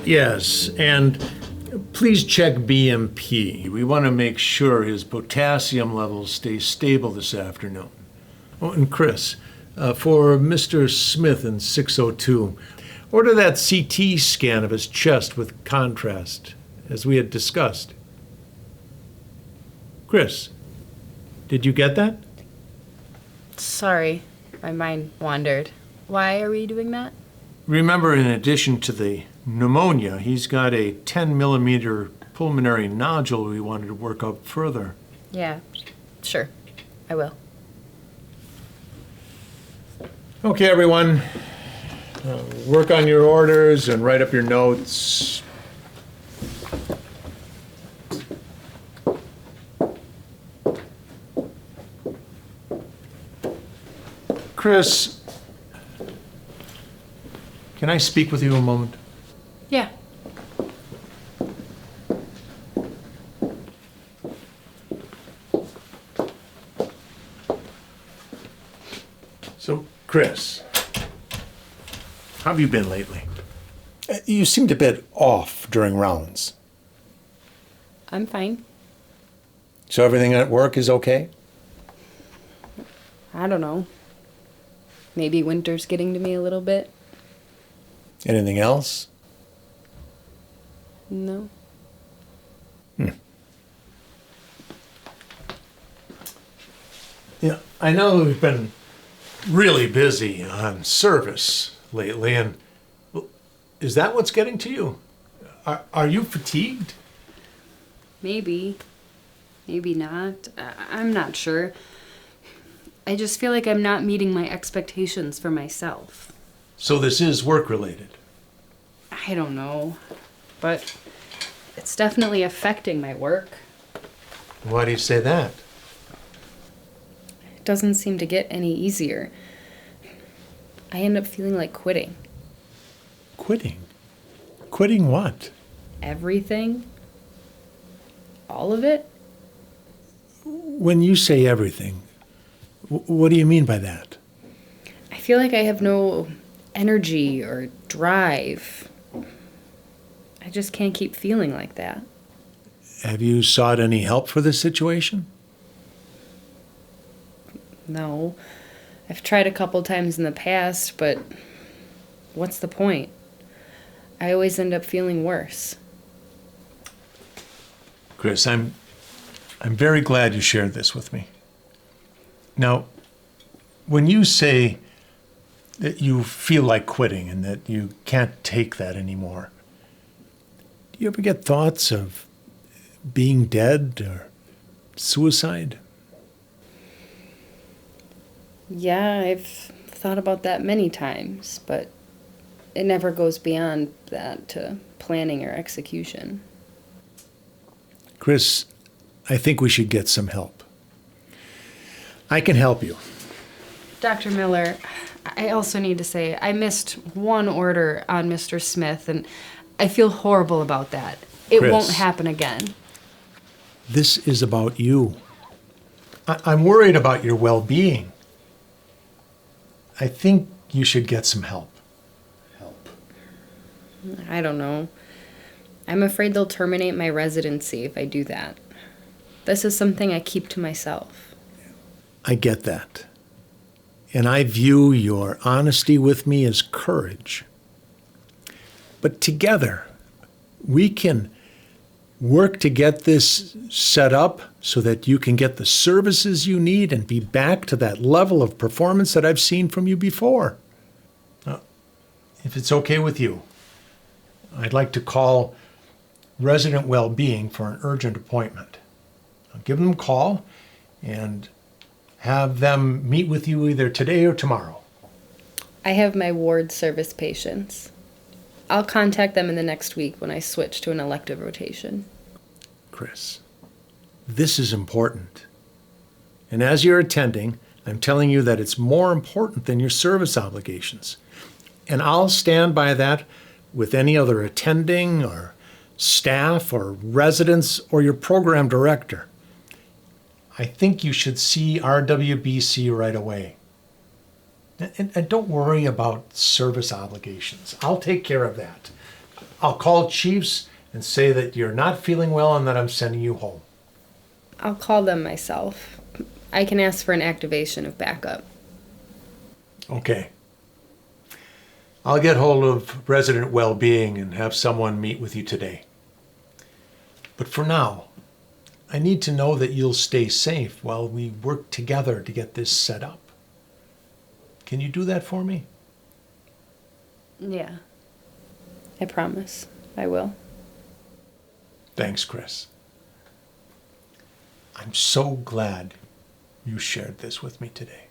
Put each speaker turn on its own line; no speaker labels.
Yes, and please check BMP. We want to make sure his potassium levels stay stable this afternoon. Oh, and Chris, for Mr. Smith in 602, order that CT scan of his chest with contrast, as we had discussed. Chris, did you get that?
Sorry, my mind wandered. Why are we doing that?
Remember, in addition to the pneumonia, he's got a 10 millimeter pulmonary nodule we wanted to work up further.
Yeah, sure. I will.
Okay, everyone. Work on your orders and write up your notes. Chris, can I speak with you a moment?
Yeah.
So, Chris, how have you been lately?
You seemed a bit off during rounds.
I'm fine.
So everything at work is okay?
I don't know. Maybe winter's getting to me a little bit.
Anything else?
No.
Yeah, I know we've been really busy on service lately, and is that what's getting to you? Are you fatigued?
Maybe. Maybe not. I'm not sure. I just feel like I'm not meeting my expectations for myself.
So this is work-related?
I don't know. But it's definitely affecting my work.
Why do you say that?
It doesn't seem to get any easier. I end up feeling like quitting.
Quitting? Quitting what?
Everything. All of it.
When you say everything, what do you mean by that?
I feel like I have no energy or drive. I just can't keep feeling like that.
Have you sought any help for this situation?
No. I've tried a couple times in the past, but what's the point? I always end up feeling worse.
Chris, I'm very glad you shared this with me. Now, when you say that you feel like quitting and that you can't take that anymore, do you ever get thoughts of being dead or suicide?
Yeah, I've thought about that many times, but it never goes beyond that to planning or execution.
Chris, I think we should get some help. I can help you.
Dr. Miller, I also need to say I missed one order on Mr. Smith, and I feel horrible about that. It
Chris,
won't happen again.
This is about you. I'm worried about your well-being. I think you should get some help.
I don't know. I'm afraid they'll terminate my residency if I do that. This is something I keep to myself.
I get that. And I view your honesty with me as courage. But together, we can work to get this set up so that you can get the services you need and be back to that level of performance that I've seen from you before. Now, if it's okay with you, I'd like to call Resident Wellbeing for an urgent appointment. I'll give them a call and have them meet with you either today or tomorrow.
I have my ward service patients. I'll contact them in the next week when I switch to an elective rotation.
Chris, this is important. And as you're attending, I'm telling you that it's more important than your service obligations. And I'll stand by that with any other attending or staff or residents or your program director. I think you should see RWBC right away. And don't worry about service obligations. I'll take care of that. I'll call Chiefs and say that you're not feeling well and that I'm sending you home.
I'll call them myself. I can ask for an activation of backup.
Okay. I'll get hold of resident well-being and have someone meet with you today. But for now, I need to know that you'll stay safe while we work together to get this set up. Can you do that for me?
Yeah. I promise. I will.
Thanks, Chris. I'm so glad you shared this with me today.